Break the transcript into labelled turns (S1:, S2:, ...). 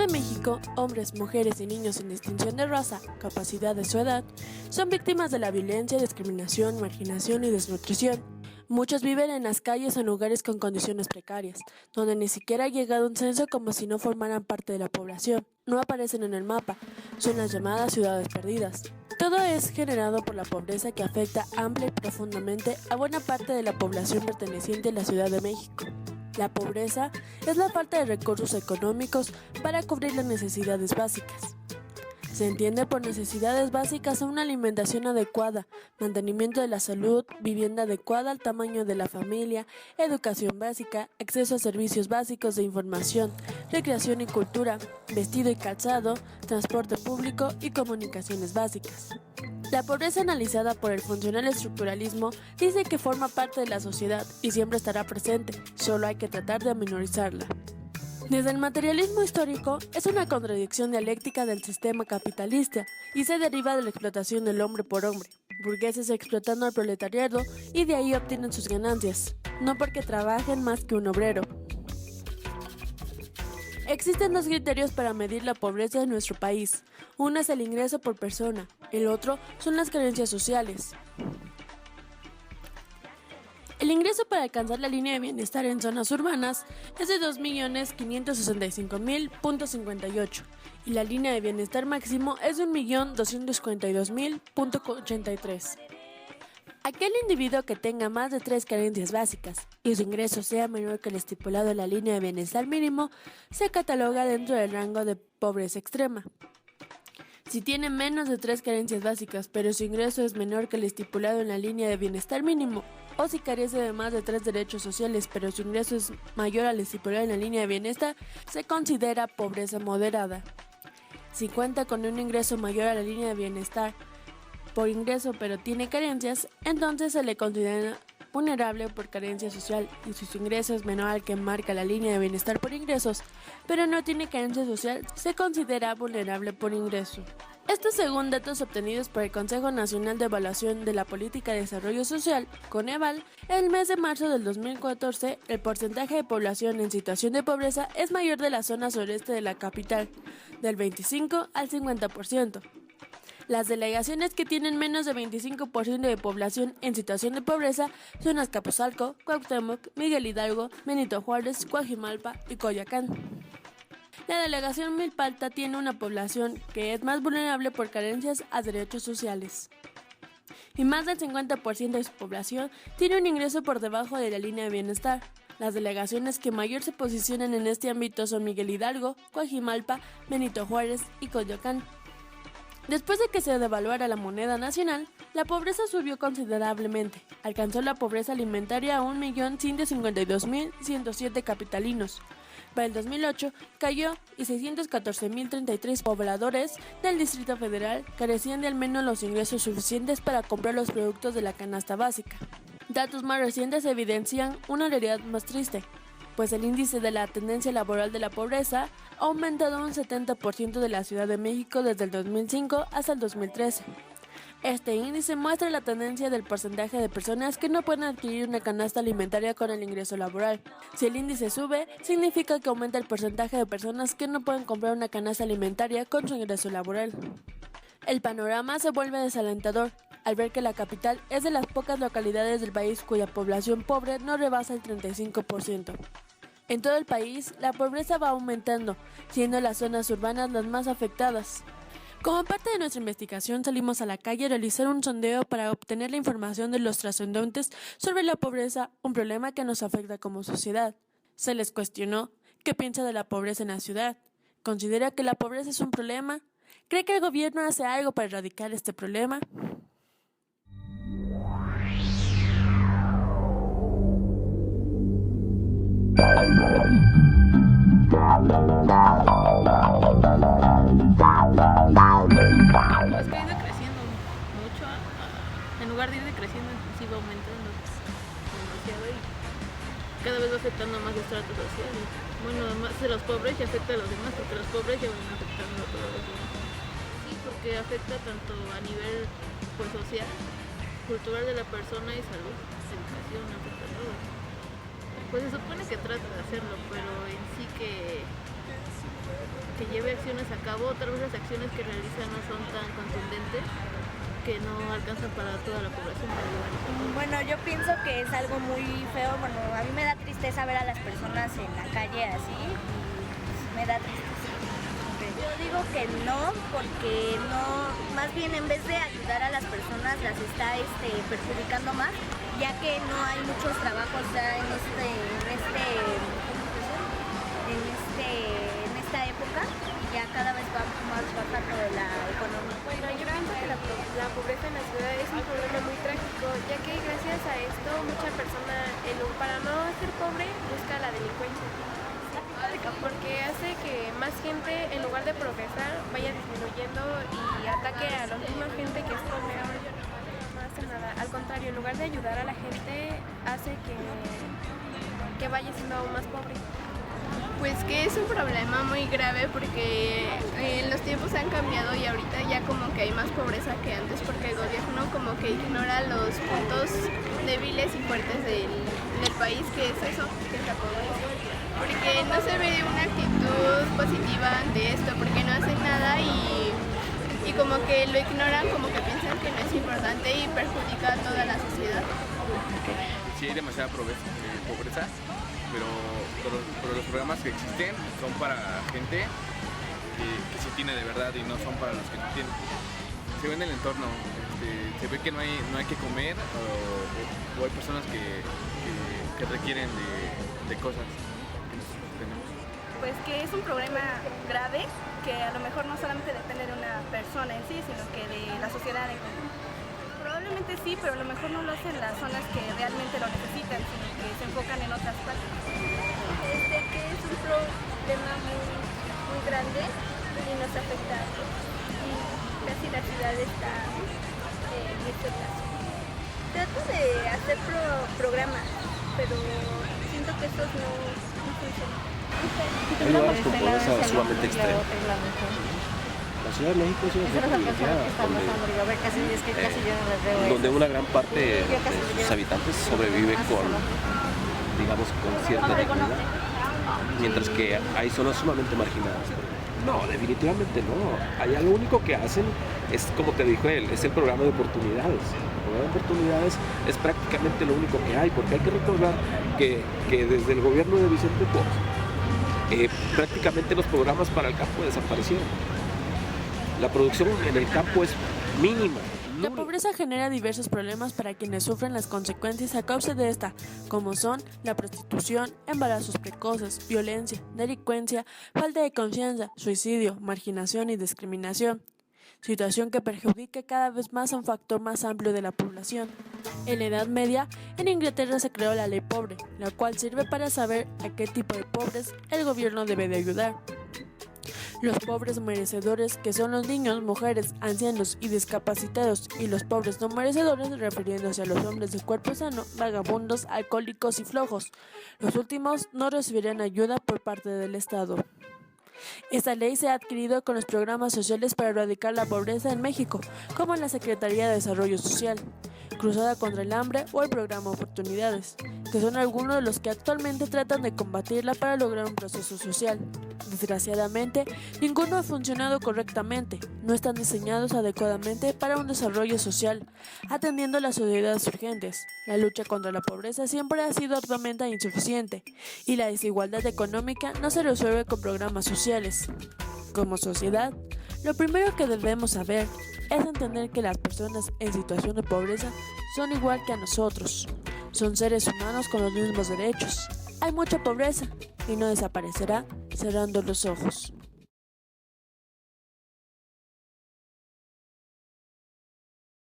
S1: de México, hombres, mujeres y niños sin distinción de raza, capacidades o edad, son víctimas de la violencia, discriminación, marginación y desnutrición. Muchos viven en las calles o en lugares con condiciones precarias, donde ni siquiera ha llegado un censo como si no formaran parte de la población. No aparecen en el mapa, son las llamadas ciudades perdidas. Todo es generado por la pobreza que afecta amplia y profundamente a buena parte de la población perteneciente a la Ciudad de México. La pobreza es la falta de recursos económicos para cubrir las necesidades básicas. Se entiende por necesidades básicas a una alimentación adecuada, mantenimiento de la salud, vivienda adecuada al tamaño de la familia, educación básica, acceso a servicios básicos de información, recreación y cultura, vestido y calzado, transporte público y comunicaciones básicas. La pobreza analizada por el funcional estructuralismo dice que forma parte de la sociedad y siempre estará presente, solo hay que tratar de minorizarla. Desde el materialismo histórico es una contradicción dialéctica del sistema capitalista y se deriva de la explotación del hombre por hombre, burgueses explotando al proletariado y de ahí obtienen sus ganancias, no porque trabajen más que un obrero. Existen dos criterios para medir la pobreza en nuestro país. Uno es el ingreso por persona, el otro son las carencias sociales. El ingreso para alcanzar la línea de bienestar en zonas urbanas es de 2.565.000.58 y la línea de bienestar máximo es de 1.242.000.83. Aquel individuo que tenga más de 3 carencias básicas y su ingreso sea menor que el estipulado en la línea de bienestar mínimo, se cataloga dentro del rango de pobreza extrema. Si tiene menos de 3 carencias básicas, pero su ingreso es menor que el estipulado en la línea de bienestar mínimo, o si carece de más de 3 derechos sociales, pero su ingreso es mayor al estipulado en la línea de bienestar, se considera pobreza moderada. Si cuenta con un ingreso mayor a la línea de bienestar por ingreso, pero tiene carencias, entonces se le considera vulnerable por carencia social, y si su ingreso es menor al que marca la línea de bienestar por ingresos, pero no tiene carencia social, se considera vulnerable por ingreso. Esto según datos obtenidos por el Consejo Nacional de Evaluación de la Política de Desarrollo Social, Coneval, en el mes de marzo del 2014, el porcentaje de población en situación de pobreza es mayor de la zona sureste de la capital, del 25 al 50%. Las delegaciones que tienen menos de 25% de población en situación de pobreza son Azcapotzalco, Cuauhtémoc, Miguel Hidalgo, Benito Juárez, Coajimalpa y Coyoacán. La delegación Milpalta tiene una población que es más vulnerable por carencias a derechos sociales. Y más del 50% de su población tiene un ingreso por debajo de la línea de bienestar. Las delegaciones que mayor se posicionan en este ámbito son Miguel Hidalgo, Coajimalpa, Benito Juárez y Coyoacán. Después de que se devaluara la moneda nacional, la pobreza subió considerablemente. Alcanzó la pobreza alimentaria a 1.152.107 capitalinos. Para el 2008 cayó y 614.033 pobladores del Distrito Federal carecían de al menos los ingresos suficientes para comprar los productos de la canasta básica. Datos más recientes evidencian una realidad más triste, pues el índice de la tendencia laboral de la pobreza ha aumentado un 70% de la Ciudad de México desde el 2005 hasta el 2013. Este índice muestra la tendencia del porcentaje de personas que no pueden adquirir una canasta alimentaria con el ingreso laboral. Si el índice sube, significa que aumenta el porcentaje de personas que no pueden comprar una canasta alimentaria con su ingreso laboral. El panorama se vuelve desalentador al ver que la capital es de las pocas localidades del país cuya población pobre no rebasa el 35%. En todo el país, la pobreza va aumentando, siendo las zonas urbanas las más afectadas. Como parte de nuestra investigación, salimos a la calle a realizar un sondeo para obtener la información de los trascendentes sobre la pobreza, un problema que nos afecta como sociedad. Se les cuestionó qué piensa de la pobreza en la ciudad. ¿Considera que la pobreza es un problema? ¿Cree que el gobierno hace algo para erradicar este problema?
S2: Pues que ha ido creciendo mucho, en lugar de ir decreciendo, sí va aumentando demasiado y cada vez va afectando más los tratos sociales. Bueno, además de los pobres ya afecta a los demás, porque los pobres ya van afectando a todos los demás. Sí, porque afecta tanto a nivel pues, social, cultural de la persona y salud, educación, afecta a todo. Pues se supone que trata de hacerlo, pero en sí que que lleve acciones a cabo. Tal vez las acciones que realiza no son tan contundentes, que no alcanzan para toda la población.
S3: Bueno, yo pienso que es algo muy feo. Bueno, a mí me da tristeza ver a las personas en la calle así. Me da tristeza. Yo digo que no, porque no, más bien en vez de ayudar a las personas las está perjudicando más, ya que no hay muchos trabajos ya en esta época, y ya cada vez va más bajando la economía.
S4: Bueno, yo pienso que la pobreza en la ciudad es un problema muy trágico, ya que gracias a esto mucha persona, para no ser pobre, busca la delincuencia, porque hace que más gente, en lugar de progresar, vaya disminuyendo y ataque a la misma gente que es pobre. No hace nada, al contrario, en lugar de ayudar a la gente, hace que vaya siendo aún más pobre.
S5: Pues que es un problema muy grave porque los tiempos han cambiado y ahorita ya como que hay más pobreza que antes, porque el gobierno como que ignora los puntos débiles y fuertes del país, que es eso, que es la pobreza. Porque no se ve una actitud positiva ante esto, porque no hacen nada y como que lo ignoran, como que piensan que no es importante y perjudica a toda la sociedad.
S6: Sí, hay demasiada pobreza, pero los programas que existen son para gente que sí tiene de verdad y no son para los que no tienen. Se ve en el entorno, se ve que no hay que comer o hay personas que requieren de cosas que nosotros tenemos.
S7: Pues que es un problema grave que a lo mejor no solamente depende de una persona en sí, sino que de la sociedad en común. Probablemente sí, pero a lo mejor no lo hacen las zonas que realmente lo necesitan, sino que se enfocan en otras partes.
S4: Que es un problema muy grande y nos afecta a todos. Y casi la ciudad está en este caso. Trato de hacer programas, pero siento que estos no funcionan.
S8: Hay lugares con pobreza sumamente extrema. La Ciudad de México es una ciudad donde una gran parte de sus habitantes sobrevive con cierta dignidad, mientras que hay zonas sumamente marginadas. No, definitivamente no. Allá lo único que hacen es, como te dijo él, es el programa de oportunidades. El programa de oportunidades es prácticamente lo único que hay, porque hay que recordar que desde el gobierno de Vicente Fox, prácticamente los programas para el campo desaparecieron. La producción en el campo es mínima.
S1: La pobreza genera diversos problemas para quienes sufren las consecuencias a causa de esta, como son la prostitución, embarazos precoces, violencia, delincuencia, falta de confianza, suicidio, marginación y discriminación. Situación que perjudica cada vez más a un factor más amplio de la población. En la Edad Media, en Inglaterra se creó la ley pobre, la cual sirve para saber a qué tipo de pobres el gobierno debe de ayudar. Los pobres merecedores, que son los niños, mujeres, ancianos y discapacitados, y los pobres no merecedores, refiriéndose a los hombres de cuerpo sano, vagabundos, alcohólicos y flojos. Los últimos no recibirán ayuda por parte del Estado. Esta ley se ha adquirido con los programas sociales para erradicar la pobreza en México, como la Secretaría de Desarrollo Social, Cruzada contra el Hambre o el Programa Oportunidades, que son algunos de los que actualmente tratan de combatirla para lograr un proceso social. Desgraciadamente, ninguno ha funcionado correctamente, no están diseñados adecuadamente para un desarrollo social, atendiendo las sociedades urgentes. La lucha contra la pobreza siempre ha sido arduamente insuficiente, y la desigualdad económica no se resuelve con programas sociales. Como sociedad, lo primero que debemos saber es entender que las personas en situación de pobreza son igual que a nosotros. Son seres humanos con los mismos derechos. Hay mucha pobreza y no desaparecerá cerrando los ojos.